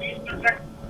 20%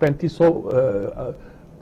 3500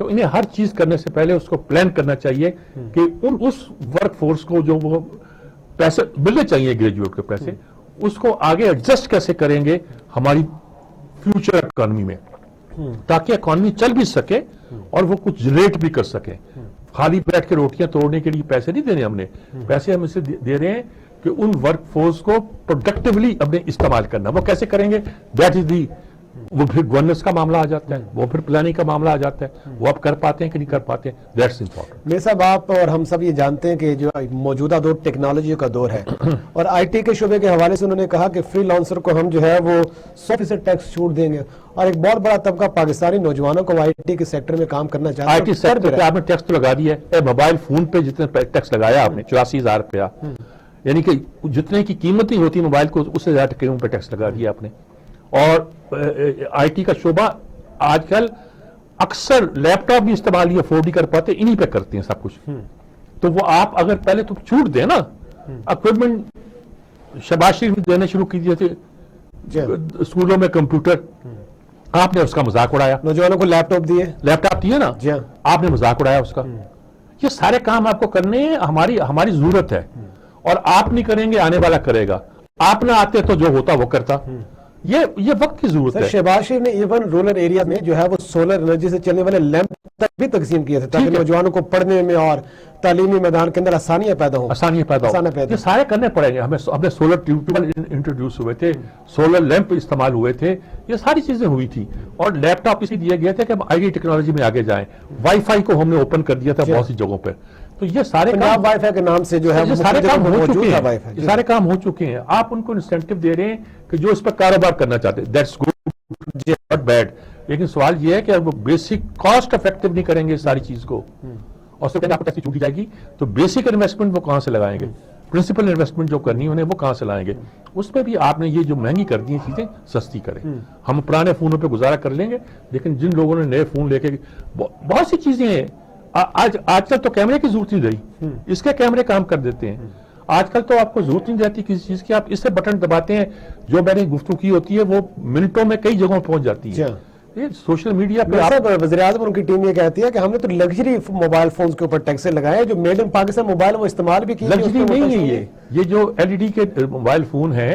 تو انہیں ہر چیز کرنے سے پہلے اس کو پلان کرنا چاہیے کہ اس ورک فورس کو جو وہ پیسے ملنے چاہیے گریجویٹ کے پیسے، اس کو آگے ایڈجسٹ کیسے کریں گے ہماری فیوچر اکانومی میں، تاکہ اکانومی چل بھی سکے اور وہ کچھ جنریٹ بھی کر سکے. خالی بیٹھ کے روٹیاں توڑنے کے لیے پیسے نہیں دینے ہم نے، پیسے ہم اسے دے رہے ہیں کہ ان ورک فورس کو پروڈکٹیولی ہم نے استعمال کرنا. وہ کیسے کریں گے؟ دیٹ از دی، وہ پھر گورننس کا معاملہ آ جاتا ہے، وہ پھر پلاننگ کا معاملہ آ جاتا ہے، وہ آپ کر پاتے ہیں کہ نہیں کر پاتے ہیں. That's important. میر صاحب، آپ اور ہم سب یہ جانتے ہیں کہ جو موجودہ دور ٹیکنالوجی کا دور ہے، اور آئی ٹی کے شعبے کے حوالے سے انہوں نے کہا کہ فری لانسر کو ہم جو ہے وہ 100% ٹیکس چھوٹ دیں گے، اور ایک بہت بڑا طبقہ پاکستانی نوجوانوں کو آئی ٹی کے سیکٹر میں کام کرنا چاہتا ہے. آئی ٹی سیکٹر پہ آپ نے ٹیکس تو لگا دیا ہے. موبائل فون پہ جتنے ٹیکس لگایا آپ نے 84,000 روپیہ، یعنی کہ جتنے کی قیمت ہی ہوتی موبائل کو اس سے زیادہ پہ ٹیکس لگا دیا آپ نے. اور آئی ٹی کا شعبہ آج کل اکثر لیپ ٹاپ بھی استعمال نہیں افورڈ نہیں کر پاتے، انہی پہ کرتے ہیں سب کچھ. تو وہ آپ اگر پہلے تو چھوٹ دیں نا، اکوپمنٹ شہباز شریف نے دینے شروع کی دیے تھے اسکولوں میں کمپیوٹر، آپ نے اس کا مذاق اڑایا. نوجوانوں کو لیپ ٹاپ دیے نا، آپ نے مذاق اڑایا اس کا. یہ سارے کام آپ کو کرنے ہیں، ہماری ضرورت ہے، اور آپ نہیں کریں گے آنے والا کرے گا. آپ نہ آتے تو جو ہوتا وہ کرتا. یہ وقت کی ضرورت ہے. شہباز شریف نے ایون رورل ایریا میں جو ہے وہ سولر انرجی سے چلنے والے لیمپ تک بھی تقسیم کیے تھے تاکہ نوجوانوں کو پڑھنے میں اور تعلیمی میدان کے اندر آسانیاں پیدا ہوں. یہ سارے کرنے پڑیں گے. ہمیں سولر ٹیوب انٹروڈیوس ہوئے تھے، سولر لیمپ استعمال ہوئے تھے، یہ ساری چیزیں ہوئی تھی. اور لیپ ٹاپ اسی دیے گئے تھے کہ ہم آئی ٹی ٹیکنالوجی میں آگے جائیں. وائی فائی کو ہم نے اوپن کر دیا تھا بہت سی جگہوں پہ. تو یہ سارے کام وائی فائی کے نام سے جو ہے یہ سارے کام ہو چکے ہیں. آپ ان کو انسینٹو دے رہے ہیں کہ جو اس پر کاروبار کرنا چاہتے ہیں. That's good, not bad. لیکن سوال یہ ہے کہ وہ بیسک کاسٹ افیکٹو نہیں کریں گے اس ساری چیز کو، اور اس سے آپ کو ٹیکس چھوٹی جائے گی. تو بیسک انویسٹمنٹ وہ کہاں سے لگائیں گے؟ پرنسپل انویسٹمنٹ جو کرنی ہے انہیں وہ کہاں سے لائیں گے؟ اس میں بھی آپ نے یہ جو مہنگی کر دی ہیں چیزیں سستی کریں. ہم پرانے فونوں پہ گزارا کر لیں گے، لیکن جن لوگوں نے نئے فون لے کے بہت سی چیزیں ہیں. آج کل تو کیمرے کی ضرورت نہیں رہی، اس کے کیمرے کام کر دیتے ہیں. آج کل تو آپ کو ضرورت نہیں رہتی کسی چیز کی، آپ اس سے بٹن دباتے ہیں، جو میں نے گفتگو کی ہوتی ہے وہ منٹوں میں کئی جگہوں پہنچ جاتی ہے. یہ سوشل میڈیا پہ وزیر اعظم ان کی ٹیم یہ کہتی ہے کہ ہم نے تو لگژری موبائل فونز کے اوپر ٹیکس لگائے، جو میڈ ان پاکستان موبائل وہ استعمال بھی کیے. لگژری نہیں ہے یہ جو ایل ای ڈی کے موبائل فون ہے،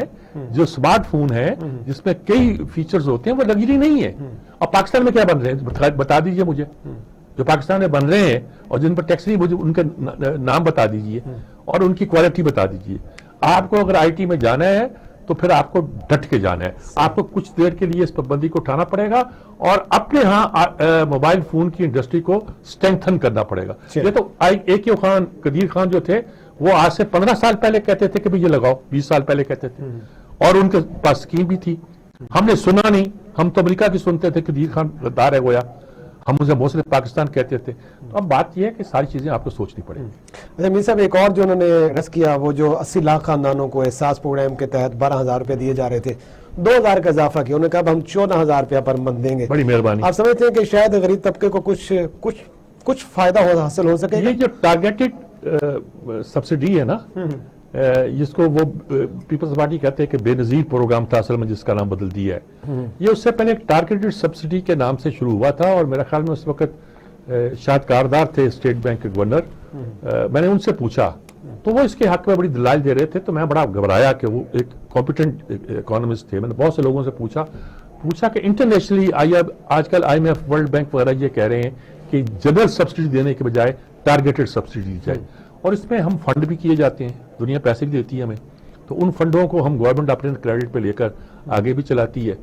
جو اسمارٹ فون ہے جس میں کئی فیچرز ہوتے ہیں، وہ لگژری نہیں ہے. اور پاکستان میں کیا بن رہے ہیں بتا دیجئے مجھے، جو پاکستان میں بن رہے ہیں اور جن پر ٹیکس نہیں، مجھے ان کے نام بتا دیجئے اور ان کی کوالٹی بتا دیجئے. آپ کو اگر آئی ٹی میں جانا ہے تو پھر آپ کو ڈٹ کے جانا ہے. آپ کو کچھ دیر کے لیے اس پابندی کو اٹھانا پڑے گا اور اپنے ہاں موبائل فون کی انڈسٹری کو اسٹرینتھن کرنا پڑے گا. یہ تو اے کیو خان، قدیر خان جو تھے وہ آج سے 15 سال پہلے کہتے تھے کہ یہ لگاؤ، 20 سال پہلے کہتے تھے، اور ان کے پاس اسکیم بھی تھی. ہم نے سنا نہیں، ہم تو امریکہ کی سنتے تھے. قدیر خان غدار ہے گویا، ہم اسے موصل پاکستان کہتے تھے. تو اب بات یہ ہے کہ ساری چیزیں آپ کو سوچنی پڑیں گی. اچھا میر صاحب، ایک اور جو انہوں نے رس کیا، وہ جو 80 لاکھ خاندانوں کو احساس پروگرام کے تحت 12,000 روپے دیے جا رے تھے، 2,000 کا اضافہ کیا. انہوں نے کہا اب ہم 14,000 روپیہ پر منتھ دیں گے. بڑی مہربانی. آپ سمجھتے ہیں کہ شاید غریب طبقے کو کچھ فائدہ حاصل ہو سکے؟ یہ جو ٹارگیٹڈ سبسڈی ہے نا، جس کو وہ پیپلز پارٹی کہتے ہیں کہ بے نظیر پروگرام تھا، اصل میں جس کا نام بدل دیا ہے. یہ اس سے پہلے ٹارگیٹڈ سبسڈی کے نام سے شروع ہوا تھا، اور میرا خیال میں اس وقت شاید کاردار تھے اسٹیٹ بینک کے گورنر. میں نے ان سے پوچھا تو وہ اس کے حق میں بڑی دلائل دے رہے تھے. تو میں بڑا گھبرایا کہ وہ ایک کمپیٹنٹ اکانومسٹ تھے. میں نے بہت سے لوگوں سے پوچھا کہ انٹرنیشنلی آج کل I M F, world bank وغیرہ یہ کہہ رہے ہیں کہ جنرل سبسڈی دینے کے بجائے ٹارگیٹڈ سبسڈی دی جائے. اور اس میں ہم فنڈ بھی کیے جاتے ہیں، دنیا پیسے بھی دیتی ہے ہمیں. تو ان فنڈوں کو ہم گورنمنٹ اپنے کریڈٹ پہ لے کر آگے بھی چلاتی ہے.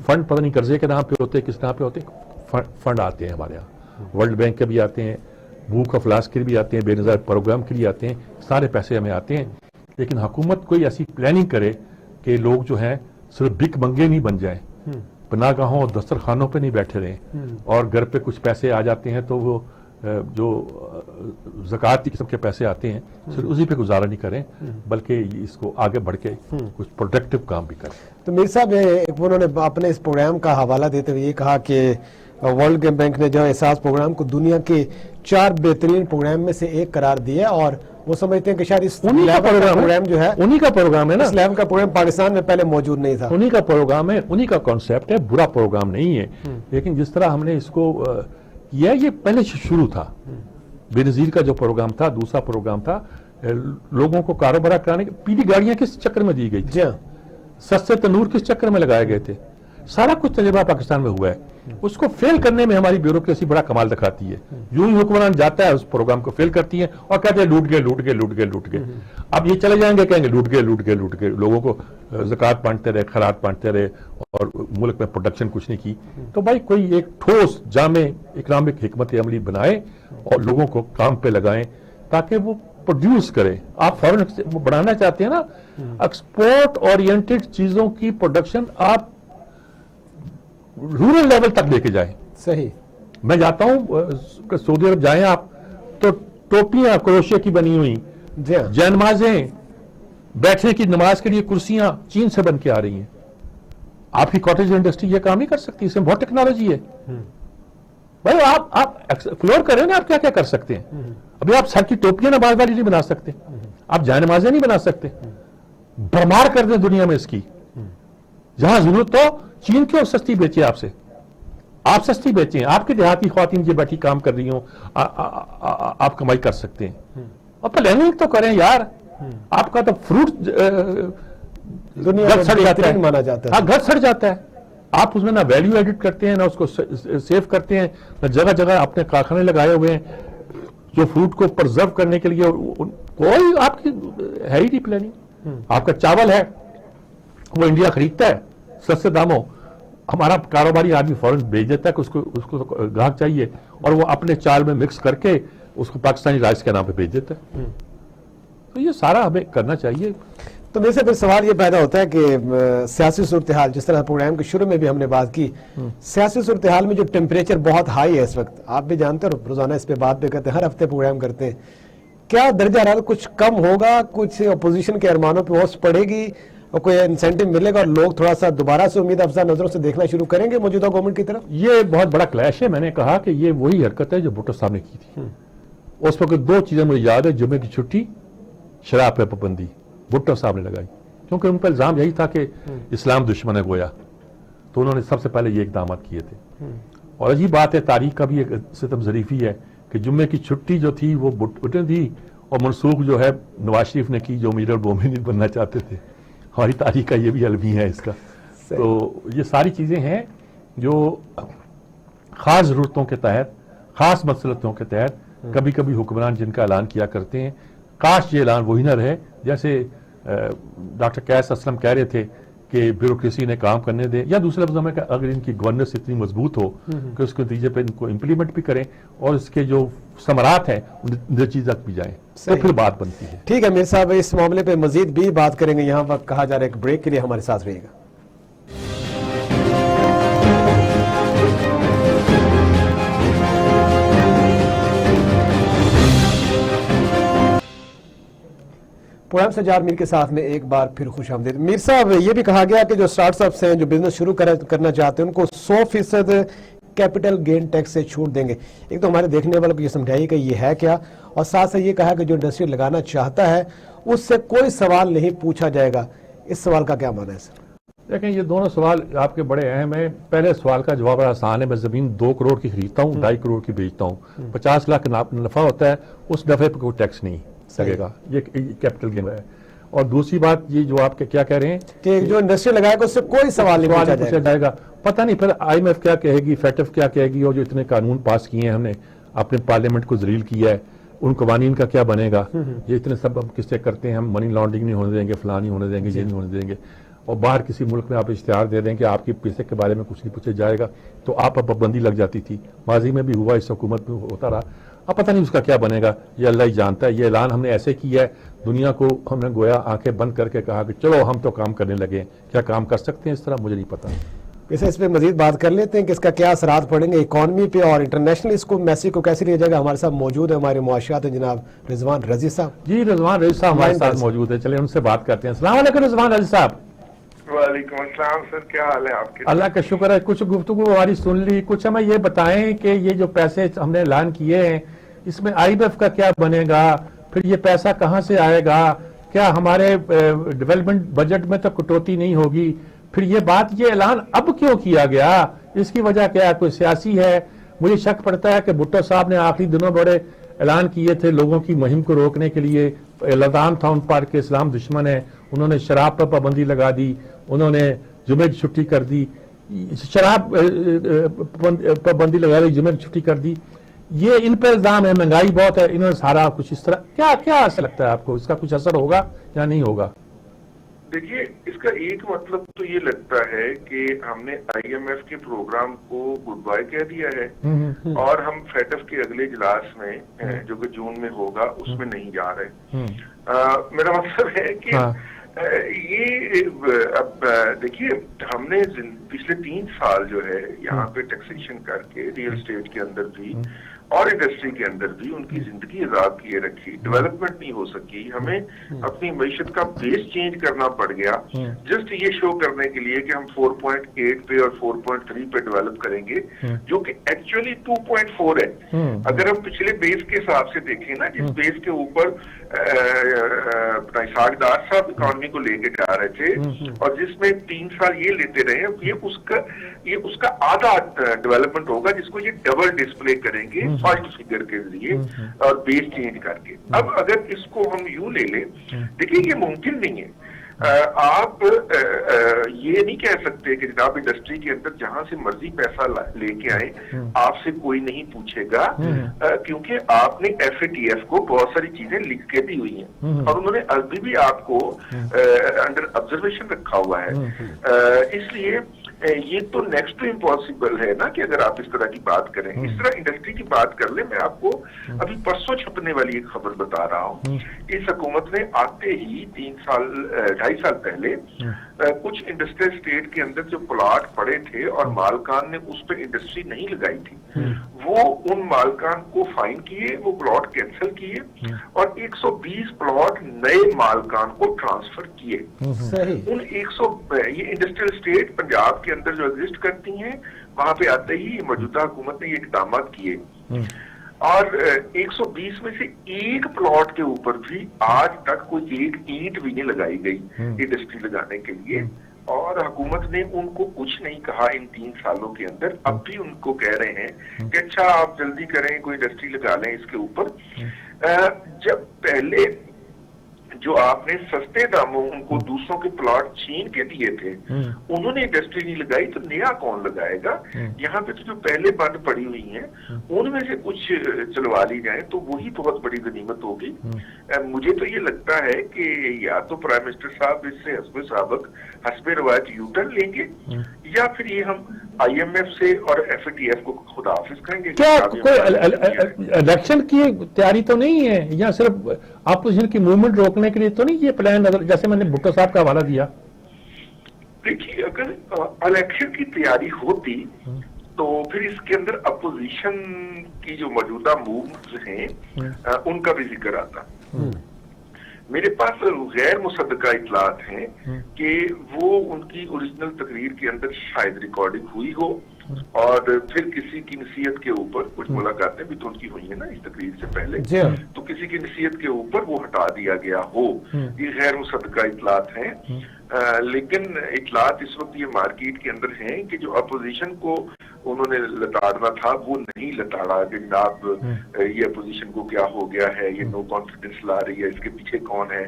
فنڈ پتہ نہیں قرضے کے نام پہ ہوتے کس نام پہ ہوتے، فنڈ آتے ہیں ہمارے یہاں. ورلڈ بینک کے بھی آتے ہیں، بھوک افلاس کے بھی آتے ہیں، بے نظیر پروگرام کے لیے آتے ہیں. سارے پیسے ہمیں آتے ہیں. لیکن حکومت کوئی ایسی پلاننگ کرے کہ لوگ جو ہیں صرف بک منگے نہیں بن جائیں، پناہ گاہوں اور دسترخوانوں پہ نہیں بیٹھے رہیں، اور گھر پہ کچھ پیسے آ جاتے ہیں تو وہ جو زکوٰۃ کی قسم کے پیسے آتے ہیں صرف اسی پہ گزارا نہیں کریں، بلکہ اس کو آگے بڑھ کے کچھ پروڈکٹیو کام بھی کریں. تو میر صاحب، انہوں نے اپنے اس پروگرام کا حوالہ دیتے ہوئے یہ کہا کہ ورلڈ بینک نے جو احساس پروگرام کو دنیا کے 4 بہترین پروگرام میں سے ایک قرار دیا، اور وہ سمجھتے ہیں کہ شاید اس لیول کا پروگرام جو ہے، انہی کا پروگرام ہے نا، اس لیول کا پروگرام پاکستان میں پہلے موجود نہیں تھا. انہی کا پروگرام ہے، انہی کا کانسیپٹ ہے. برا پروگرام نہیں ہے. لیکن جس طرح ہم نے اس کو کیا ہے یہ پہلے شروع تھا. بے نظیر کا جو پروگرام تھا, دوسرا پروگرام تھا لوگوں کو کاروبار کرانے, پیلی گاڑیاں کس چکر میں دی گئی تھی, سستے تنور کس چکر میں لگائے گئے تھے, سارا کچھ تجربہ پاکستان میں ہوا ہے. اس کو فیل کرنے میں ہماری بیوروکریسی بڑا کمال دکھاتی ہے. یوں ہی حکمران جاتا ہے اس پروگرام کو فیل کرتی ہے اور کہتے ہیں لوٹ گئے. اب یہ چلے جائیں گے, کہیں گے لوٹ گئے, لوگوں کو زکوٰۃ بانٹتے رہے, خیرات بانٹتے رہے اور ملک میں پروڈکشن کچھ نہیں کی. تو بھائی کوئی ایک ٹھوس جامع اکنامک حکمت عملی بنائے اور لوگوں کو کام پہ لگائیں تاکہ وہ پروڈیوس کریں. آپ فورن بڑھانا چاہتے ہیں نا, ایکسپورٹ اورینٹڈ چیزوں کی پروڈکشن آپ رورل لیول تک لے کے جائیں. صحیح. میں جاتا ہوں سعودی عرب جائیں آپ تو ٹوپیاں کروشے کی بنی ہوئی, جینمازیں, بیٹھنے کی نماز کے لیے کرسیاں چین سے بن کے آ رہی ہیں. آپ کی کاٹیج انڈسٹری یہ کام نہیں کر سکتی, اس میں بہت ٹیکنالوجی ہے. بھائی آپ ایکسپلور کریں نا, آپ کیا کیا کر سکتے ہیں. ابھی آپ سر کی ٹوپیاں نماز والی نہیں بنا سکتے, آپ جائے نمازیں نہیں بنا سکتے. بھرمار کر دیں دنیا میں اس کی, جہاں ضرورت ہو. چین کیوں سستی بیچے آپ سے, آپ سستی بیچیں. آپ کی دیہاتی خواتین جو بیٹھی کام کر رہی ہوں آپ کمائی کر سکتے ہیں. اور پلاننگ تو کریں یار. آپ کا تو فروٹ مانا جاتا ہے, گھر سڑ جاتا ہے. آپ اس میں نہ ویلیو ایڈٹ کرتے ہیں, نہ اس کو سیو کرتے ہیں, نہ جگہ جگہ اپنے کارخانے لگائے ہوئے ہیں جو فروٹ کو پرزرو کرنے کے لیے. کوئی آپ کی ہے ہی نہیں پلاننگ. آپ کا چاول ہے وہ انڈیا خریدتا ہے سستے داموں, ہمارا کاروباری آدمی فوراً بھیج دیتا ہے کہ اس کو گاہک چاہیے اور وہ اپنے چال میں مکس کر کے اس کو پاکستانی رائس کے نام پہ بھیج دیتا ہے. تو یہ سارا ہمیں کرنا چاہیے. تو میرے سے پھر سوال یہ پیدا ہوتا ہے کہ سیاسی صورتحال, جس طرح پروگرام کے شروع میں بھی ہم نے بات کی, سیاسی صورتحال میں جو ٹیمپریچر بہت ہائی ہے اس وقت, آپ بھی جانتے ہیں, روزانہ اس پہ بات بھی کرتے ہیں, ہر ہفتے پروگرام کرتے ہیں, کیا درجہ حرارت کچھ کم ہوگا, کچھ اپوزیشن کے ارمانوں پہ اوس پڑے گی اور کوئی انسینٹیو ملے گا اور لوگ تھوڑا سا دوبارہ سے امید افزا نظروں سے دیکھنا شروع کریں گے موجودہ گورنمنٹ کی طرف؟ یہ بہت بڑا کلیش ہے. میں نے کہا کہ یہ وہی حرکت ہے جو بھٹو صاحب نے کی تھی. اس وقت دو چیزیں مجھے یاد ہے, جمعے کی چھٹی, شراب پہ پابندی بھٹو صاحب نے لگائی, کیونکہ ان پر الزام یہی تھا کہ اسلام دشمن ہے گویا. تو انہوں نے سب سے پہلے یہ اقدامات کیے تھے. اور عجیب بات ہے, تاریخ کا بھی ایک ستم ظریفی ہے کہ جمعے کی چھٹی جو تھی وہ بھٹو تھی اور منسوخ جو ہے نواز شریف نے کی, جو امیر المومنین بننا چاہتے تھے. ہماری تاریخ کا یہ بھی المیہ ہے اس کا. تو یہ ساری چیزیں ہیں جو خاص ضرورتوں کے تحت, خاص مسلطوں کے تحت کبھی کبھی حکمران جن کا اعلان کیا کرتے ہیں. کاش یہ اعلان وہی نہ رہے جیسے ڈاکٹر قیس اسلم کہہ رہے تھے کہ بیوروکریسی نے کام کرنے دے, یا دوسرے لفظوں میں کہ اگر ان کی گورننس اتنی مضبوط ہو کہ اس کے نتیجے پہ ان کو امپلیمنٹ بھی کریں اور اس کے جو ثمرات ہیں نتیجے تک بھی جائیں تو پھر بات بنتی ہے. ٹھیک ہے میر صاحب, اس معاملے پہ مزید بھی بات کریں گے. یہاں وقت کہا جا رہا ہے ایک بریک کے لیے, ہمارے ساتھ رہیے گا. پروگرام سجاد میر کے ساتھ میں ایک بار پھر خوش آمدید. میر صاحب, یہ بھی کہا گیا کہ جو سٹارٹ اپس ہیں جو بزنس شروع کرنا چاہتے ہیں ان کو 100% کیپٹل گین ٹیکس سے چھوٹ دیں گے. ایک تو ہمارے دیکھنے والوں کو یہ سمجھائیے کہ یہ ہے کیا, اور ساتھ سے یہ کہا کہ جو انڈسٹری لگانا چاہتا ہے اس سے کوئی سوال نہیں پوچھا جائے گا. اس سوال کا کیا معنی ہے سر؟ دیکھیں یہ دونوں سوال آپ کے بڑے اہم ہیں. پہلے سوال کا جواب بڑا آسان ہے. میں زمین 2 کروڑ کی خریدتا ہوں, 2.5 کروڑ کی بیچتا ہوں, 50 لاکھ نفع ہوتا ہے, اس نفع پہ کوئی ٹیکس نہیں لگے گا. یہ کیپٹل گین ہے. اور دوسری بات یہ جو آپ کیا کہہ رہے ہیں کہ جو انڈسٹری لگائے گا اس سے کوئی سوال نہیں پوچھا جائے گا. پتہ نہیں پھر IMF کیا کہے گی, فیٹف کیا کہے گی, اور جو اتنے قانون پاس کیے ہیں ہم نے, اپنے پارلیمنٹ کو ذلیل کیا ہے, ان قوانین کا کیا بنے گا. یہ اتنے سب ہم کس سے کرتے ہیں, ہم منی لانڈرنگ نہیں ہونے دیں گے, فلاں نہیں ہونے دیں گے, یہ نہیں ہونے دیں گے. اور باہر کسی ملک میں آپ اشتہار دے دیں کہ آپ کی پیسے کے بارے میں کچھ نہیں پوچھا جائے گا, تو آپ اب پابندی لگ جاتی تھی. ماضی میں بھی ہوا, اس حکومت میں ہوتا رہا. اب پتہ نہیں اس کا کیا بنے گا, یہ اللہ ہی جانتا ہے. یہ اعلان ہم نے ایسے کیا ہے, دنیا کو ہم نے گویا آنکھیں بند کر کے کہا کہ چلو ہم تو کام کرنے لگے. کیا کام کر سکتے ہیں اس طرح, مجھے نہیں پتا. اسے اس پہ مزید بات کر لیتے ہیں کہ اس کا کیا اثرات پڑیں گے اکانومی پہ اور انٹرنیشنل اس کو میسیج کو کیسے لیا جائے گا. ہمارے ساتھ موجود ہے ہمارے معاشیات ہیں جناب رضوان رضی صاحب. جی رضوان رضی صاحب ہمارے ساتھ موجود ہے, چلے ان سے بات کرتے ہیں. السلام علیکم رضوان رضی صاحب. وعلیکم السلام سر, کیا حال ہے آپ کے؟ اللہ کا شکر ہے. کچھ گفتگو ہماری سن لی, کچھ ہمیں یہ بتائیں کہ یہ جو پیسے ہم نے اعلان کیے ہیں اس میں IMF کا کیا بنے گا, پھر یہ پیسہ کہاں سے آئے گا, کیا ہمارے ڈیولپمنٹ بجٹ میں تو کٹوتی نہیں ہوگی, پھر یہ بات یہ اعلان اب کیوں کیا گیا, اس کی وجہ کیا ہے, کوئی سیاسی ہے, مجھے شک پڑتا ہے کہ بھٹو صاحب نے آخری دنوں بڑے اعلان کیے تھے لوگوں کی مہم کو روکنے کے لیے، الزام تھا ان پر کہ اسلام دشمن ہے، انہوں نے شراب پر پابندی لگا دی، انہوں نے جمعے کی چھٹی کر دی، شراب پابندی لگا دی، جمعے کی چھٹی کر دی، یہ ان پہ الزام ہے، مہنگائی بہت ہے، انہوں نے سارا کچھ اس طرح، کیا ایسا لگتا ہے آپ کو اس کا کچھ اثر ہوگا یا نہیں ہوگا؟ دیکھیے اس کا ایک مطلب تو یہ لگتا ہے کہ ہم نے آئی ایم ایف کے پروگرام کو گڈ بائی کہہ دیا ہے اور ہم فیٹف کے اگلے اجلاس میں جو کہ جون میں ہوگا اس میں نہیں جا رہے. میرا مطلب ہے کہ یہ اب دیکھیے ہم نے پچھلے 3 سال جو ہے یہاں پہ ٹیکسیشن کر کے ریئل اسٹیٹ کے اندر بھی اور انڈسٹری کے اندر بھی ان کی زندگی عذاب کیے رکھی، ڈیولپمنٹ نہیں ہو سکی، ہمیں اپنی معیشت کا بیس چینج کرنا پڑ گیا جسٹ یہ شو کرنے کے لیے کہ ہم 4.8 پہ اور 4.3 پہ ڈیولپ کریں گے جو کہ ایکچولی 2.4 ہے. اگر ہم پچھلے بیس کے حساب سے دیکھیں نا، جس بیس کے اوپر ساگدار صاحب اکانومی کو لے کے جا رہے تھے اور جس میں 3 سال یہ لیتے رہے، یہ اس کا آدھا ڈیولپمنٹ ہوگا جس کو یہ ڈبل ڈسپلے کریں گے فرسٹ فگر کے ذریعے اور بیس چینج کر کے. اب اگر اس کو ہم یوں لے لیں، دیکھیے یہ ممکن نہیں ہے. آپ یہ نہیں کہہ سکتے کہ جناب انڈسٹری کے اندر جہاں سے مرضی پیسہ لے کے آئیں آپ سے کوئی نہیں پوچھے گا، کیونکہ آپ نے ایف اے ٹی ایف کو بہت ساری چیزیں لکھ کے دی ہوئی ہیں اور انہوں نے ابھی بھی آپ کو انڈر آبزرویشن رکھا ہوا ہے. اس لیے یہ تو نیکسٹ ٹو امپاسبل ہے نا کہ اگر آپ اس طرح کی بات کریں. اس طرح انڈسٹری کی بات کر لیں، میں آپ کو ابھی پرسوں چھپنے والی ایک خبر بتا رہا ہوں. اس حکومت نے آتے ہی 2.5 سال پہلے کچھ انڈسٹریل اسٹیٹ کے اندر جو پلاٹ پڑے تھے اور مالکان نے اس پہ انڈسٹری نہیں لگائی تھی، وہ ان مالکان کو فائن کیے، وہ پلاٹ کینسل کیے اور 120 پلاٹ نئے مالکان کو ٹرانسفر کیے. ان 100 یہ انڈسٹریل اسٹیٹ پنجاب کے اندر جو ایگزسٹ کرتی ہیں وہاں پہ آتے ہی موجودہ حکومت نے یہ اقدامات کیے اور 120 میں سے ایک پلاٹ کے اوپر بھی آج تک کوئی ایک اینٹ بھی نہیں لگائی گئی انڈسٹری لگانے کے لیے. اور حکومت نے ان کو کچھ نہیں کہا ان 3 سالوں کے اندر. اب بھی ان کو کہہ رہے ہیں کہ اچھا آپ جلدی کریں، کوئی انڈسٹری لگا لیں اس کے اوپر. جب پہلے جو آپ نے سستے داموں ان کو دوسروں کے پلاٹ چھین کے دیے تھے انہوں نے انڈسٹری نہیں لگائی تو نیا کون لگائے گا؟ یہاں پہ تو جو پہلے بند پڑی ہوئی ہیں ان میں سے کچھ چلوا لی جائیں تو وہی بہت بڑی غنیمت ہوگی. مجھے تو یہ لگتا ہے کہ یا تو پرائم منسٹر صاحب اس سے حسب سابق حسب روایت یو ٹرن لیں گے یا پھر یہ ہم آئی ایم ایف سے اور ایف اے ٹی ایف کو خداحافظ کہیں گے. کیا کوئی الیکشن کی تیاری تو نہیں ہے یا صرف اپوزیشن کی موومنٹ روکنے کے لیے تو نہیں یہ پلان، جیسے میں نے بھٹو صاحب کا حوالہ دیا؟ دیکھیے اگر الیکشن کی تیاری ہوتی تو پھر اس کے اندر اپوزیشن کی جو موجودہ مووز ہیں ان کا بھی ذکر آتا. میرے پاس غیر مصدقہ اطلاعات ہیں کہ وہ ان کی اوریجنل تقریر کے اندر شاید ریکارڈنگ ہوئی ہو اور پھر کسی کی نصیحت کے اوپر کچھ ملاقاتیں بھی تو ان کی ہوئی ہیں نا اس تقریر سے پہلے، تو کسی کی نصیحت کے اوپر وہ ہٹا دیا گیا ہو. یہ غیر مصدقہ اطلاعات ہیں لیکن اطلاعات اس وقت یہ مارکیٹ کے اندر ہیں کہ جو اپوزیشن کو انہوں نے لتاڑنا تھا وہ نہیں لتاڑا کہ جناب یہ اپوزیشن کو کیا ہو گیا ہے، یہ نو کانفیڈنس لا رہی ہے، اس کے پیچھے کون ہے.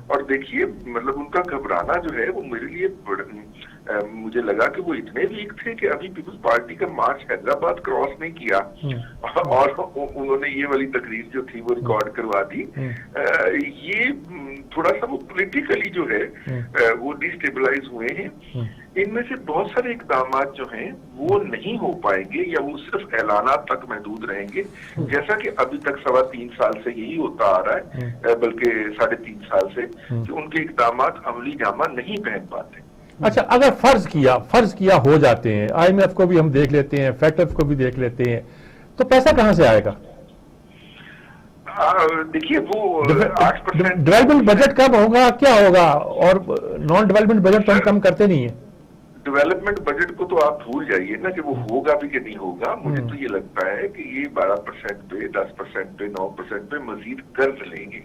اور دیکھیے مطلب ان کا گھبرانا جو ہے وہ میرے لیے مجھے لگا کہ وہ اتنے ویک تھے کہ ابھی پیپلز پارٹی کا مارچ حیدرآباد کراس نہیں کیا اور انہوں نے یہ والی تقریر جو تھی وہ ریکارڈ کروا دی. یہ تھوڑا سا وہ پولیٹیکلی جو ہے وہ ڈی اسٹیبلائز ہوئے ہیں. ان میں سے بہت سارے اقدامات جو ہیں وہ نہیں ہو پائیں گے یا وہ صرف اعلانات تک محدود رہیں گے جیسا کہ ابھی تک 3.25 سال سے یہی ہوتا آ رہا ہے، بلکہ 3.5 سال سے کہ ان کے اقدامات عملی جامہ نہیں پہن پاتے. اچھا اگر فرض کیا ہو جاتے ہیں، آئی ایم ایف کو بھی ہم دیکھ لیتے ہیں، فیٹ ایف کو بھی دیکھ لیتے ہیں، تو پیسہ کہاں سے آئے گا؟ دیکھیے وہ 8% ڈیولپمنٹ بجٹ کب ہوگا، کیا ہوگا؟ اور نان ڈیولپمنٹ بجٹ تو ہم کم کرتے نہیں ہیں. ڈیولپمنٹ بجٹ کو تو آپ بھول جائیے نا کہ وہ ہوگا بھی کہ نہیں ہوگا. مجھے تو یہ لگتا ہے کہ یہ 12% پہ 10% پہ 9% پہ مزید قرض لیں گے.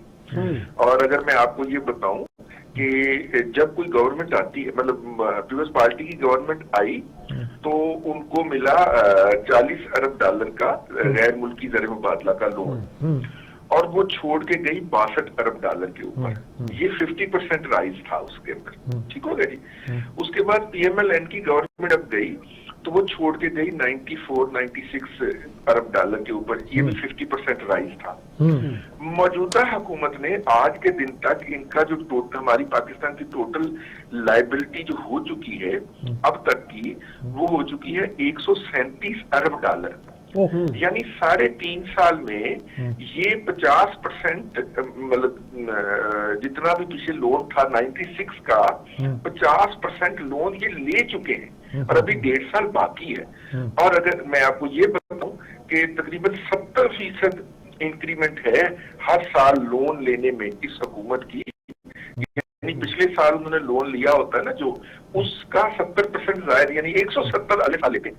اور اگر میں آپ کو یہ بتاؤں کہ جب کوئی گورنمنٹ آتی ہے، مطلب پیپلز پارٹی کی گورنمنٹ آئی تو ان کو ملا 40 ارب ڈالر کا غیر ملکی زر مبادلہ کا لون، اور وہ چھوڑ کے گئی 62 ارب ڈالر کے اوپر، یہ 50% رائز تھا اس کے اندر، ٹھیک ہو گیا جی۔ اس کے بعد پی ایم ایل این کی گورنمنٹ اب گئی تو وہ چھوڑ کے گئی 96 ارب ڈالر کے اوپر، یہ بھی 50% رائز تھا۔ موجودہ حکومت نے آج کے دن تک ان کا جو ہماری پاکستان کی ٹوٹل لائبلٹی جو ہو چکی ہے اب تک کی، وہ ہو چکی ہے 137 ارب ڈالر، یعنی 3.5 سال میں یہ 50%، مطلب جتنا بھی پیچھے لون تھا 96 کا 50% لون یہ لے چکے ہیں، اور ابھی 1.5 سال باقی ہے۔ اور اگر میں آپ کو یہ بتاؤں کہ تقریباً 70% انکریمنٹ ہے ہر سال لون لینے میں اس حکومت کی، یعنی پچھلے سال انہوں نے لون لیا ہوتا ہے نا جو، اس کا 70% زائد، یعنی 170 اگلے سال لیتے۔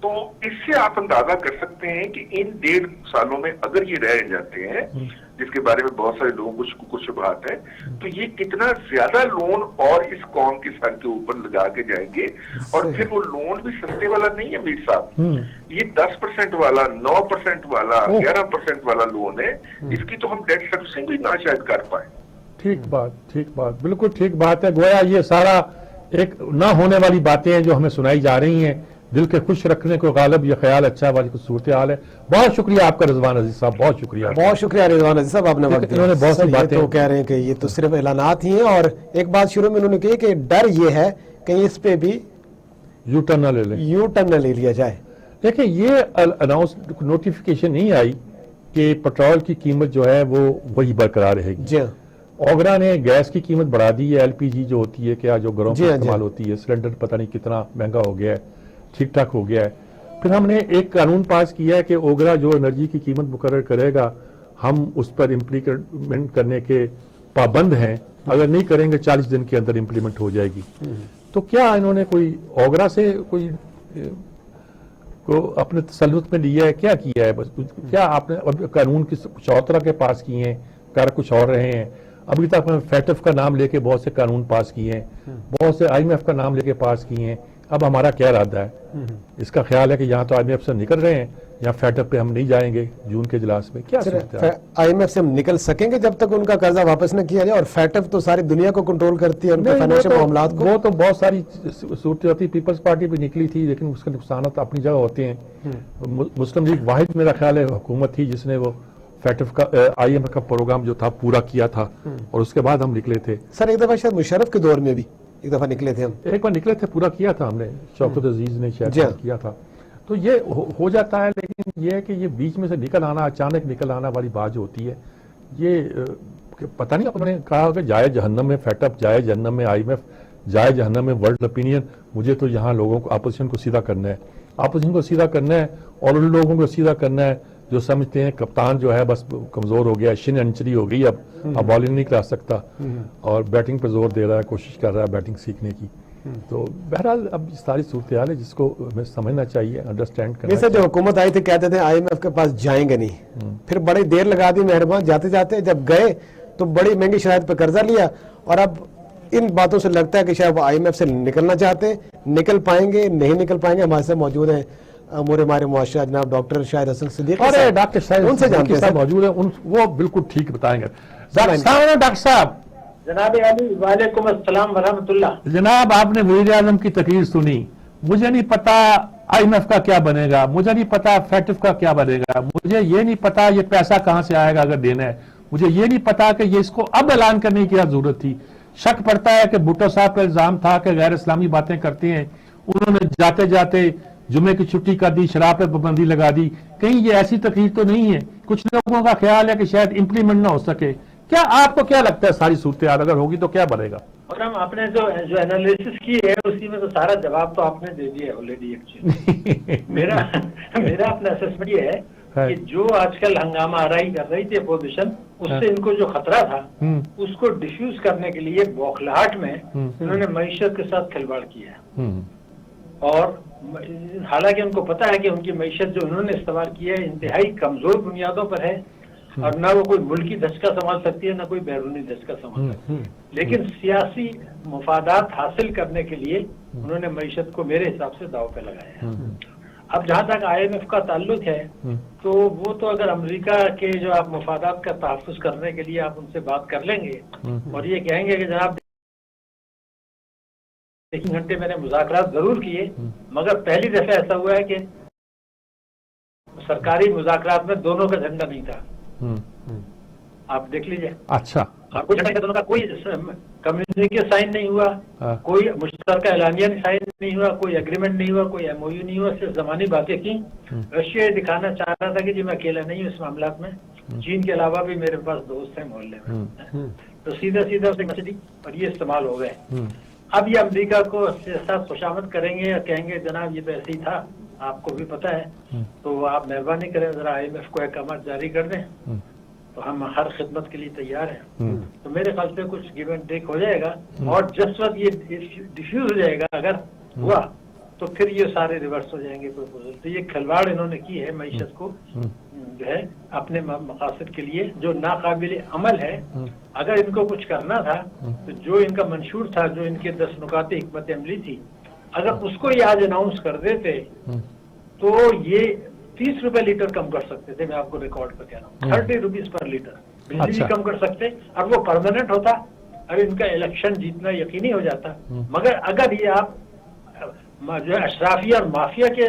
تو اس سے آپ اندازہ کر سکتے ہیں کہ ان 1.5 سالوں میں اگر یہ رہ جاتے ہیں، جس کے بارے میں بہت سارے لوگوں کو کچھ شبہات ہیں، تو یہ کتنا زیادہ لون اور اس قوم کے سر کے اوپر لگا کے جائیں گے۔ اور پھر وہ لون بھی سستے والا نہیں ہے میر صاحب، یہ 10% والا، 9% والا، 11% والا لون ہے، اس کی تو ہم ڈیٹ سروسنگ بھی نہ شاید کر پائیں۔ ٹھیک بات، بالکل ٹھیک بات ہے۔ گویا یہ سارا ایک نہ ہونے والی باتیں ہیں جو ہمیں سنائی جا رہی ہیں، دل کے خوش رکھنے کو غالب یہ خیال اچھا والی کچھ صورتحال ہے۔ بہت شکریہ آپ کا رضوان عزیز صاحب، بہت شکریہ، بہت شکریہ رضوان عزیز صاحب، آپ نے وقت دیا۔ انہوں نے بہت سی باتیں تو کہہ رہے ہیں کہ یہ تو صرف اعلانات ہی ہیں، اور ایک بات شروع میں انہوں نے کہی کہ ڈر یہ ہے کہ اس پہ بھی یو ٹرن نہ لے لیا جائے۔ دیکھیں یہ اناؤنس نوٹیفیکیشن نہیں آئی کہ پٹرول کی قیمت جو ہے وہ وہی برقرار رہے گی۔ جی ہاں، اوگرا نے گیس کی قیمت بڑھا دی ہے، ایل پی جی جو ہوتی ہے کیا جو گھروں میں استعمال ہوتی ہے، سلنڈر پتہ نہیں کتنا مہنگا ہو گیا ہے، ٹھیک ٹھاک ہو گیا ہے۔ پھر ہم نے ایک قانون پاس کیا ہے کہ اوگرا جو انرجی کی قیمت مقرر کرے گا ہم اس پر امپلیمنٹ کرنے کے پابند ہیں، اگر نہیں کریں گے 40 دن کے اندر امپلیمنٹ ہو جائے گی۔ تو کیا انہوں نے کوئی اوگرا سے کوئی کو اپنے تسلط میں لیا ہے، کیا کیا ہے؟ بس کیا آپ نے قانون کچھ اور طرح کے پاس کیے ہیں، کر کچھ اور رہے ہیں؟ ابھی تک ہم فیٹف کا نام لے کے بہت سے قانون پاس کیے ہیں، بہت سے آئی ایم ایف کا نام لے کے پاس کیے ہیں، اب ہمارا کیا ارادہ ہے؟ اس کا خیال ہے کہ یہاں تو آئی ایم ایف سے نکل رہے ہیں، یا فیٹف پہ ہم نہیں جائیں گے جون کے اجلاس میں؟ کیا آئی ایم ایف سے ہم نکل سکیں گے جب تک ان کا قرضہ واپس نہ کیا جائے، اور فیٹف تو ساری دنیا کو کنٹرول کرتی ہے ان کے فائنینشل معاملات کو۔ وہ تو بہت ساری صورتیں ہوتی، پیپلز پارٹی بھی نکلی تھی لیکن اس کے نقصانات اپنی جگہ ہوتے ہیں۔ مسلم لیگ واحد میرا خیال ہے حکومت تھی جس نے وہ فیٹف کا آئی ایم ایف کا پروگرام جو تھا پورا کیا تھا، اور اس کے بعد ہم نکلے تھے۔ سر ایک دفعہ شاید مشرف کے دور میں بھی ایک دفعہ نکلے تھے ہم، ایک بار نکلے تھے، پورا کیا تھا ہم نے، شوکت عزیز نے شاید کیا تھا۔ تو یہ ہو جاتا ہے، لیکن یہ ہے کہ یہ بیچ میں سے نکل آنا، اچانک نکل آنا والی بات جو ہوتی ہے، یہ پتہ نہیں، آپ نے کہا کہ جائے جہنم میں فیٹف، جائے جہنم میں آئی ایم ایف، جائے جہنم میں ورلڈ اپینین۔ مجھے تو یہاں لوگوں کو اپوزیشن کو سیدھا کرنا ہے، اپوزیشن کو سیدھا کرنا ہے، اور ان لوگوں کو سیدھا کرنا ہے جو سمجھتے ہیں کپتان جو ہے بس کمزور ہو گیا، شن انچری ہو گئی، اب بالنگ نہیں کرا سکتا، اور بیٹنگ پر زور دے رہا ہے، کوشش کر رہا ہے بیٹنگ سیکھنے کی۔ تو بہرحال اب ساری صورتحال ہے جس کو ہمیں سمجھنا چاہیے، انڈرسٹینڈ کرنا چاہیے۔ جو حکومت آئی تھی کہتے تھے آئی ایم ایف کے پاس جائیں گے نہیں، پھر بڑی دیر لگا دی مہربان، جاتے جاتے جب گئے تو بڑی مہنگی شرائط پہ قرضہ لیا، اور اب ان باتوں سے لگتا ہے کہ شاید وہ آئی ایم ایف سے نکلنا چاہتے ہیں، نکل پائیں گے نہیں نکل پائیں گے۔ ہمارے سے موجود ہیں امور ہمارے معاشرہ جناب ڈاکٹر شاہد حسن صدیق، ڈاکٹر شاہد ان سے جانتے ہیں موجود ہیں، وہ بالکل ٹھیک بتائیں گے۔ ڈاکٹر صاحب جناب علی، وعلیکم السلام ورحمۃ اللہ۔ جناب آپ نے وزیر اعظم کی تقریر سنی، مجھے نہیں پتا آئی ایم ایف کا کیا بنے گا، مجھے نہیں پتا فیٹف کا کیا بنے گا، مجھے یہ نہیں پتا یہ پیسہ کہاں سے آئے گا اگر دینا ہے، مجھے یہ نہیں پتا کہ یہ اس کو اب اعلان کرنے کی کیا ضرورت تھی۔ شک پڑتا ہے کہ بھٹو صاحب کا الزام تھا کہ غیر اسلامی باتیں کرتے ہیں، انہوں نے جاتے جاتے جمعے کی چھٹی کر دی، شراب پہ پابندی لگا دی، کہیں یہ ایسی تقریر تو نہیں ہے؟ کچھ لوگوں کا خیال ہے کہ شاید امپلیمنٹ نہ ہو سکے۔ کیا آپ کو کیا لگتا ہے ساری صورتحال اگر ہوگی تو کیا بنے گا؟ اور ہم آپ نے جو انالیسس کی ہے اسی میں تو سارا جواب تو آپ نے دے دیا ہے آلریڈی۔ ایکچولی میرا اپنا اسسمنٹ یہ ہے کہ جو آج کل ہنگامہ آرائی کر رہی تھی اپوزیشن، اس سے ان کو جو خطرہ تھا اس کو ڈیفیوز کرنے کے لیے بوکھلاہٹ میں انہوں نے معیشت کے ساتھ کھلواڑ کیا ہے، اور حالانکہ ان کو پتا ہے کہ ان کی معیشت جو انہوں نے استعمال کی ہے انتہائی کمزور بنیادوں پر ہے، اور نہ وہ کوئی ملکی دھچکا سنبھال سکتی ہے، نہ کوئی بیرونی دھچکا سنبھال سکتی ہے، لیکن سیاسی مفادات حاصل کرنے کے لیے انہوں نے معیشت کو میرے حساب سے داؤ پہ لگایا ہے۔ اب جہاں تک IMF کا تعلق ہے تو وہ تو اگر امریکہ کے جو آپ مفادات کا تحفظ کرنے کے لیے آپ ان سے بات کر لیں گے اور یہ کہیں گے کہ جناب 1 گھنٹے میں نے مذاکرات ضرور کیے، مگر پہلی دفعہ ایسا ہوا ہے کہ سرکاری مذاکرات میں دونوں کا جھنڈا نہیں تھا، آپ دیکھ لیجئے۔ اچھا، کوئی جھنڈا دونوں کا، کوئی کمیونیکے سائن نہیں ہوا، کوئی مشترکہ اعلانیہ سائن نہیں ہوا، کوئی اگریمنٹ نہیں ہوا، کوئی MOU نہیں ہوا، صرف زمانی باتیں کی۔ رشیا یہ دکھانا چاہ رہا تھا کہ جی میں اکیلا نہیں ہوں اس معاملات میں، چین کے علاوہ بھی میرے پاس دوست ہیں محلے میں، تو سیدھا اسے مسئلہ اور یہ استعمال ہو گئے۔ اب یہ امریکہ کو ساتھ خوشامد کریں گے اور کہیں گے جناب یہ تو ایسے ہی تھا، آپ کو بھی پتہ ہے، تو آپ مہربانی کریں ذرا IMF کو احکامات جاری کر دیں تو ہم ہر خدمت کے لیے تیار ہیں۔ تو میرے خیال سے کچھ گیو اینڈ ٹیک ہو جائے گا اور جس وقت یہ ڈیفیوز ہو جائے گا اگر ہوا تو پھر یہ سارے ریورس ہو جائیں گے پروپوزل۔ تو یہ کھلواڑ انہوں نے کی ہے معیشت کو جو ہے اپنے مقاصد کے لیے جو ناقابل عمل ہے۔ اگر ان کو کچھ کرنا تھا تو جو ان کا منشور تھا، جو ان کے 10 نکاتی حکمت عملی تھی، اگر اس کو یہ آج اناؤنس کر دیتے تو یہ 30 روپے لیٹر کم کر سکتے تھے۔ میں آپ کو ریکارڈ پہ کہہ رہا ہوں 30 روپیز پر لیٹر بجلی بھی کم کر سکتے اور وہ پرماننٹ ہوتا، اگر ان کا الیکشن جیتنا یقینی ہو جاتا۔ مگر اگر یہ آپ جو ہے اشرافیہ اور مافیا کے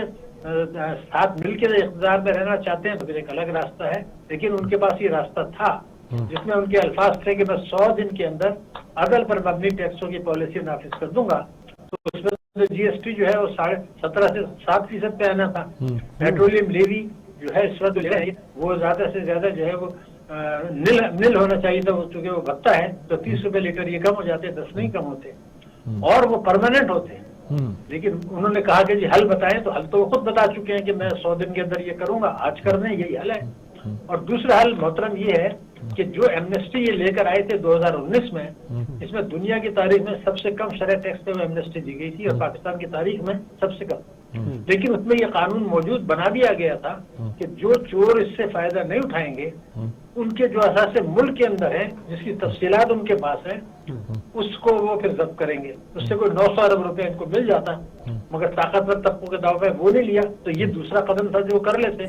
ساتھ مل کے اقتدار میں رہنا چاہتے ہیں تو پھر ایک الگ راستہ ہے، لیکن ان کے پاس یہ راستہ تھا جس میں ان کے الفاظ تھے کہ میں 100 دن کے اندر عدل پر مبنی ٹیکسوں کی پالیسی نافذ کر دوں گا۔ تو اس میں GST جو ہے وہ 17.5 سے 7% پہ آنا تھا۔ پیٹرولیم لیوی جو ہے اس وقت وہ زیادہ سے زیادہ جو ہے وہ نل ہونا چاہیے تھا، چونکہ وہ بھتہ ہے تو 30 روپے لیٹر یہ کم ہو جاتے، 10 نہیں کم ہوتے اور وہ پرماننٹ ہوتے۔ لیکن انہوں نے کہا کہ جی حل بتائیں، تو حل تو وہ خود بتا چکے ہیں کہ میں 100 دن کے اندر یہ کروں گا، آج کر دیں، یہی حل ہے۔ اور دوسرا حل محترم یہ ہے کہ جو ایمنسٹی یہ لے کر آئے تھے 2019 میں، اس میں دنیا کی تاریخ میں سب سے کم شرح ٹیکس پہ وہ ایمنسٹی دی گئی تھی اور پاکستان کی تاریخ میں سب سے کم، لیکن اس میں یہ قانون موجود بنا دیا گیا تھا کہ جو چور اس سے فائدہ نہیں اٹھائیں گے، ان کے جو اثاثے ملک کے اندر ہیں جس کی تفصیلات ان کے پاس ہیں، اس کو وہ پھر ضبط کریں گے۔ اس سے کوئی 900 ارب روپے ان کو مل جاتا، مگر طاقتور طبقوں کے دعوے وہ نہیں لیا، تو یہ دوسرا قدم تھا جو کر لیتے،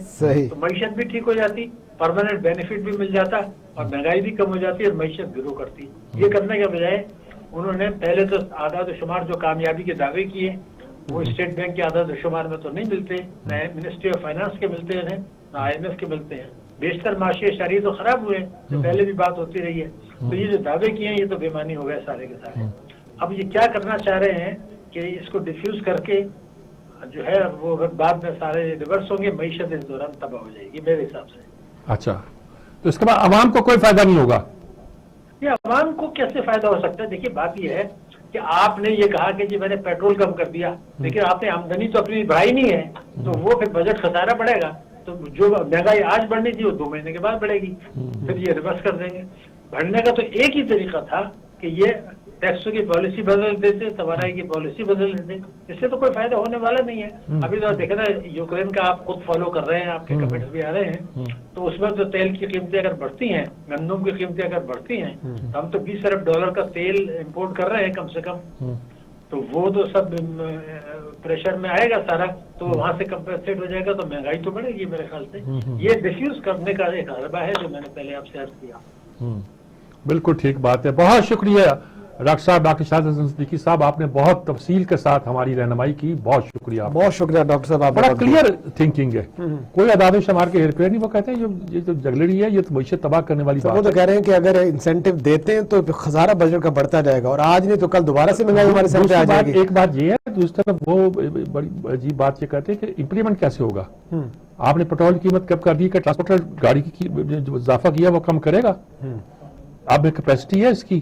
تو معیشت بھی ٹھیک ہو جاتی، پرماننٹ بینیفٹ بھی مل جاتا اور مہنگائی بھی کم ہو جاتی اور معیشت گرو کرتی۔ یہ کرنے کے بجائے انہوں نے پہلے تو اعداد و شمار جو کامیابی کے دعوے کیے وہ اسٹیٹ بینک کے اعداد و شمار میں تو نہیں ملتے، نہ منسٹری آف فائنانس کے ملتے ہیں، نہ IMF کے ملتے ہیں۔ بیشتر معاشی اشاریے تو خراب ہوئے، جو پہلے بھی بات ہوتی رہی ہے، تو یہ جو دعوے کیے ہیں یہ تو بےمانی ہو گئے سارے کے سارے۔ اب یہ کیا کرنا چاہ رہے ہیں کہ اس کو ڈیفیوز کر کے جو ہے وہ بعد میں سارے ریورس ہوں گے، معیشت اس دوران تباہ ہو جائے گی میرے حساب سے۔ اچھا، تو اس کے بعد عوام کو کوئی فائدہ نہیں ہوگا؟ یہ عوام کو کیسے فائدہ ہو سکتا ہے؟ دیکھیے بات یہ ہے کہ آپ نے یہ کہا کہ جی میں نے پیٹرول کم کر دیا، لیکن آپ نے آمدنی تو اپنی بڑھائی نہیں ہے، تو وہ پھر بجٹ خسارہ بڑھے گا، تو جو مہنگائی آج بڑھنی تھی وہ 2 مہینے کے بعد بڑھے گی، پھر یہ ریورس کر دیں گے۔ بڑھنے کا تو ایک ہی طریقہ تھا کہ یہ ٹیکسوں کی پالیسی بدل دیتے، توانائی کی پالیسی بدل دیتے، اس سے تو کوئی فائدہ ہونے والا نہیں ہے۔ ابھی تو دیکھنا یوکرین کا آپ خود فالو کر رہے ہیں، آپ کے کمنٹس بھی آ رہے ہیں، تو اس میں تو تیل کی قیمتیں اگر بڑھتی ہیں، گندم کی قیمتیں اگر بڑھتی ہیں، تو ہم تو $20 ارب کا تیل امپورٹ کر رہے ہیں کم سے کم، تو وہ تو سب پریشر میں آئے گا سارا، تو وہاں سے کمپنسیٹ ہو جائے گا، تو مہنگائی تو بڑھے گی میرے خیال سے۔ یہ ڈیفیوز کرنے کا ایک حربہ ہے جو میں نے پہلے آپ سے عرض کیا۔ بالکل ٹھیک بات ہے، بہت شکریہ ڈاکٹر صاحب، ڈاکٹر شاہد حسن صدیقی صاحب، آپ نے بہت تفصیل کے ساتھ ہماری رہنمائی کی، بہت شکریہ۔ بہت شکریہ ڈاکٹر صاحب، بڑا کلیئر تھنکنگ ہے، کوئی اعداد و شمار کے ہیر پھیر نہیں۔ وہ کہتے ہیں یہ جو جگلڑی ہے یہ تو معیشت تباہ کرنے والی بات ہے۔ وہ تو کہہ رہے ہیں کہ اگر انسینٹو دیتے ہیں تو خسارہ بجٹ کا بڑھتا جائے گا، اور آج نہیں تو کل دوبارہ سے مہنگائی ہمارے سامنے آ جائے گی۔ ایک بات یہ ہے، دوسری طرف وہ بڑی عجیب بات یہ کہتے ہیں کہ امپلیمنٹ کیسے ہوگا؟ آپ نے پیٹرول کی قیمت کب کر دی کہ ٹرانسپورٹر گاڑی کی جو اضافہ کیا وہ کم کرے گا؟ اب ایک کیپیسٹی ہے اس کی،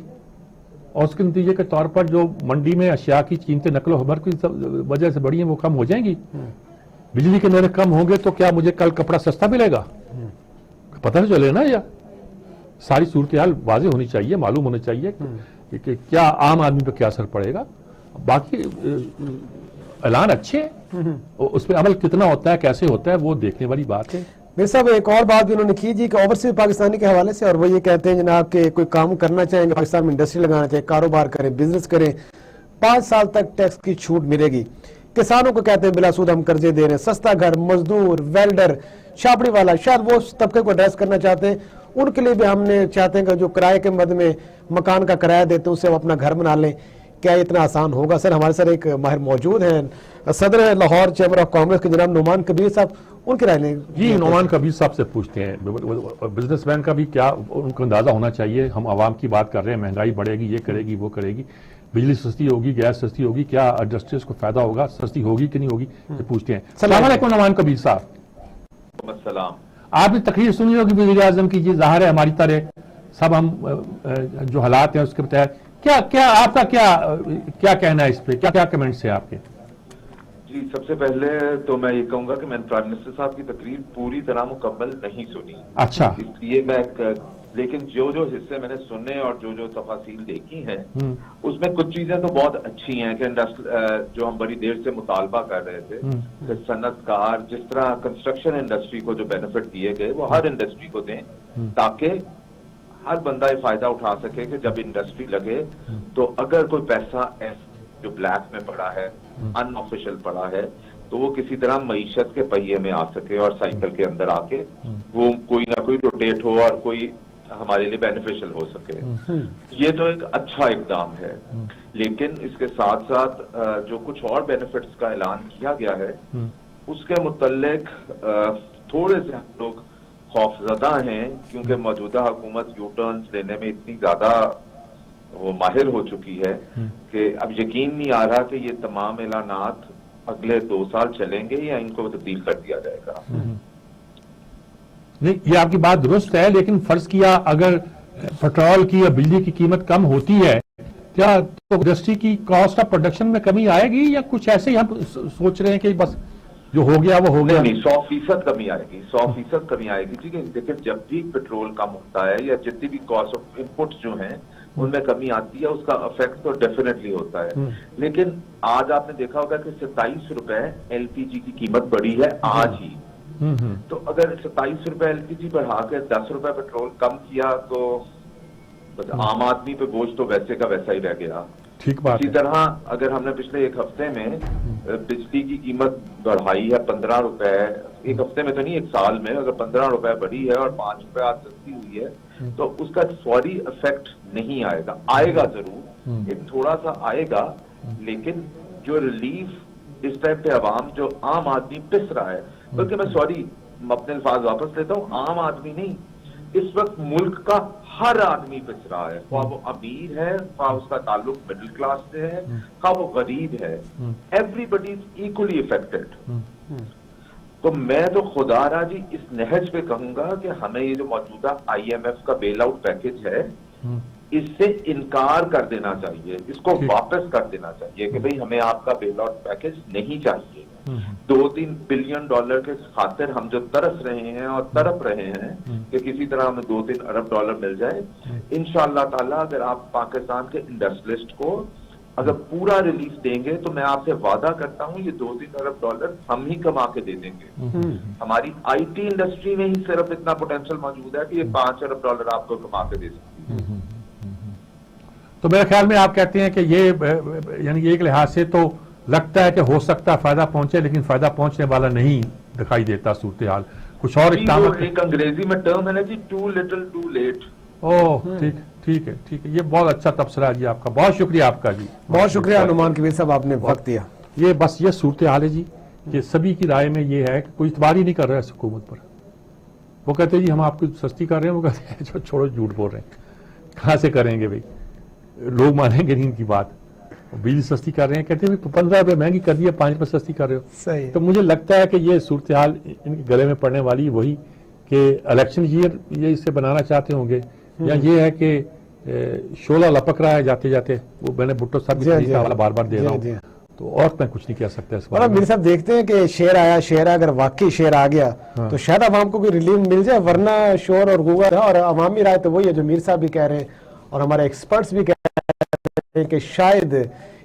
اور اس کے نتیجے کے طور پر جو منڈی میں اشیاء کی قیمتیں نقل و حمل کی وجہ سے بڑی ہیں وہ کم ہو جائیں گی۔ بجلی کے نرخ کم ہوں گے تو کیا مجھے کل کپڑا سستا ملے گا؟ پتہ نہیں چلے نا، یا ساری صورتحال واضح ہونی چاہیے، معلوم ہونا چاہیے کہ کیا عام آدمی پہ کیا اثر پڑے گا۔ باقی اعلان اچھے ہیں، اس پہ عمل کتنا ہوتا ہے، کیسے ہوتا ہے، وہ دیکھنے والی بات ہے۔ میرے صاحب ایک اور بات بھی انہوں نے کی جی کہ اوورسیز پاکستانی کے حوالے سے، اور وہ یہ کہتے ہیں جناب کہ کوئی کام کرنا چاہیں گے پاکستان میں انڈسٹری لگانا چاہے، کاروبار کریں، بزنس کریں، 5 سال تک ٹیکس کی چھوٹ ملے گی. کسانوں کو کہتے ہیں بلا سود ہم قرضے دے رہے ہیں، سستا گھر، مزدور، ویلڈر، چھاپڑی والا، شاید وہ اس طبقے کو ایڈریس کرنا چاہتے ہیں. ان کے لیے بھی ہم نے چاہتے ہیں کہ جو کرائے کے مد میں مکان کا کرایہ دیتے ہیں اس سے وہ اپنا گھر بنا لیں. کیا اتنا آسان ہوگا؟ سر ہمارے ساتھ ایک ماہر موجود ہیں، صدر لاہور چیمبر آف کامرس کے جناب نعمان کبیر صاحب، ان کی رائے لیں. جی نعمان کبیر صاحب سے پوچھتے ہیں، بزنس مین کا بھی کیا ان کو اندازہ ہونا چاہیے. ہم عوام کی بات کر رہے ہیں، مہنگائی بڑھے گی، یہ کرے گی وہ کرے گی، بجلی سستی ہوگی، گیس سستی ہوگی، کیا انڈسٹریز کو فائدہ ہوگا، سستی ہوگی کہ نہیں ہوگی، یہ پوچھتے ہیں. السلام علیکم نعمان کبیر صاحب. السلام. آپ نے تقریر سنی ہوگی وزیر اعظم کی. جی ظاہر ہے ہماری طرح سب ہم جو حالات ہیں اس کے تحت کیا آپ کا کیا کہنا ہے اس پہ، کیا کمنٹس ہیں آپ کے؟ جی سب سے پہلے تو میں یہ کہوں گا کہ میں نے پرائم منسٹر صاحب کی تقریر پوری طرح مکمل نہیں سنی. اچھا. اس لیے میں لیکن جو حصے میں نے سنے اور جو تفاصیل دیکھی ہیں اس میں کچھ چیزیں تو بہت اچھی ہیں کہ جو ہم بڑی دیر سے مطالبہ کر رہے تھے کہ صنعت کار جس طرح کنسٹرکشن انڈسٹری کو جو بینیفٹ دیے گئے وہ ہر انڈسٹری کو دیں تاکہ ہر بندہ یہ فائدہ اٹھا سکے کہ جب انڈسٹری لگے تو اگر کوئی پیسہ جو بلیک میں پڑا ہے، ان آفیشل پڑا ہے، تو وہ کسی طرح معیشت کے پہیے میں آ سکے اور سائیکل کے اندر آ کے وہ کوئی نہ کوئی روٹیٹ ہو اور کوئی ہمارے لیے بینیفیشل ہو سکے. یہ تو ایک اچھا اقدام ہے، لیکن اس کے ساتھ ساتھ جو کچھ اور بینیفٹس کا اعلان کیا گیا ہے اس کے متعلق تھوڑے سے ہم لوگ خوفزدہ ہیں، کیونکہ موجودہ حکومت یو ٹرنز لینے میں اتنی زیادہ وہ ماہر ہو چکی ہے کہ اب یقین نہیں آ رہا کہ یہ تمام اعلانات اگلے 2 سال چلیں گے یا ان کو تبدیل کر دیا جائے گا. نہیں یہ آپ کی بات درست ہے، لیکن فرض کیا اگر پیٹرول کی یا بجلی کی قیمت کم ہوتی ہے کیا تو انڈسٹری کی کاسٹ آف پروڈکشن میں کمی آئے گی، یا کچھ ایسے ہی ہم سوچ رہے ہیں کہ بس جو ہو گیا وہ ہو گیا؟ نہیں 100% کمی آئے گی، 100% کمی آئے گی. ٹھیک ہے، لیکن جب بھی پیٹرول کم ہوتا ہے یا جتنی بھی کاسٹ آف انپٹس جو ہیں ان میں کمی آتی ہے اس کا افیکٹ تو ڈیفینیٹلی ہوتا ہے. لیکن آج آپ نے دیکھا ہوگا کہ 27 روپے ایل پی جی کی قیمت بڑھی ہے آج ہی. تو اگر 27 روپے ایل پی جی بڑھا کے 10 روپے پیٹرول کم کیا تو عام آدمی پہ بوجھ تو ویسے کا ویسا ہی رہ گیا. اسی طرح اگر ہم نے پچھلے 1 ہفتے میں بجلی کی قیمت بڑھائی ہے 15 روپے، 1 ہفتے میں تو نہیں 1 سال میں اگر 15 روپے بڑھی ہے اور 5 روپے آج سستی ہوئی ہے تو اس کا فوری افیکٹ نہیں آئے گا. آئے گا ضرور، ایک تھوڑا سا آئے گا، لیکن جو ریلیف اس ٹائم پہ عوام جو عام آدمی پس رہا ہے، بلکہ میں اپنے الفاظ واپس لیتا ہوں، عام آدمی نہیں، اس وقت ملک کا ہر آدمی پس رہا ہے، خواہ وہ امیر ہے، خواہ اس کا تعلق مڈل کلاس سے ہے، خواہ وہ غریب ہے، everybody is equally affected. تو میں تو خدا را جی اس نہج پہ کہوں گا کہ ہمیں یہ جو موجودہ آئی ایم ایف کا بیل آؤٹ پیکج ہے اس سے انکار کر دینا چاہیے، اس کو واپس کر دینا چاہیے کہ بھئی ہمیں آپ کا بیل آؤٹ پیکج نہیں چاہیے. 2-3 بلین ڈالر کے خاطر ہم جو ترس رہے ہیں اور تڑپ رہے ہیں کہ کسی طرح ہمیں 2-3 ارب ڈالر مل جائے، انشاءاللہ تعالیٰ اگر آپ پاکستان کے انڈسٹریلسٹ کو اگر پورا ریلیف دیں گے تو میں آپ سے وعدہ کرتا ہوں یہ 2-3 ارب ڈالر ہم ہی کما کے دے دیں گے. ہماری آئی ٹی انڈسٹری میں ہی صرف اتنا پوٹینشل موجود ہے کہ یہ 5 ارب ڈالر آپ کو کما کے دے سکتی ہے. تو میرے خیال میں آپ کہتے ہیں کہ یہ یعنی ایک لحاظ سے تو لگتا ہے کہ ہو سکتا ہے فائدہ پہنچے، لیکن فائدہ پہنچنے والا نہیں دکھائی دیتا صورتحال. کچھ اور اقدامات ایک انگریزی میں ٹرم ہے نا جی، ٹو لٹل ٹو لیٹ. ٹھیک ہے یہ بہت اچھا تبصرہ ہے جی آپ کا، بہت شکریہ آپ کا جی. بہت شکریہ نعمان کبیر صاحب، آپ نے وقت دیا. یہ بس یہ صورتحال ہے جی کہ سبھی کی رائے میں یہ ہے کہ کوئی اعتبار ہی نہیں کر رہا ہے اس حکومت پر. وہ کہتے ہیں جی ہم آپ کو سستی کر رہے ہیں، وہ کہتے ہیں چھوڑو جھوٹ بول رہے ہیں، کہاں سے کریں گے بھائی، لوگ مانیں گے نہیں ان کی بات. بجلی سستی کر رہے ہیں، کہتے ہیں 15 روپے مہنگی کر دی ہے، 5 روپے سستی کر رہے ہو. صحیح. تو مجھے لگتا ہے کہ یہ صورتحال ان کے گلے میں پڑنے والی وہی کہ الیکشن ایئر یہ اس سے بنانا چاہتے ہوں گے، یا یہ ہے کہ شعلہ لپک رہا ہے جاتے جاتے. وہ میں نے بھٹو صاحب کی حوالہ بار بار دے رہا ہوں، تو اور میں کچھ نہیں کہہ سکتا اس بارے میں. میرے صاحب دیکھتے ہیں کہ شعر اگر واقعی شعر آ گیا تو شاید عوام کو کوئی ریلیف مل جائے، ورنہ شور اور غوغا اور عوامی رائے تو وہی ہے جو میر صاحب بھی کہہ رہے ہیں اور ہمارے ایکسپرٹس بھی کہہ رہے ہیں کہ شاید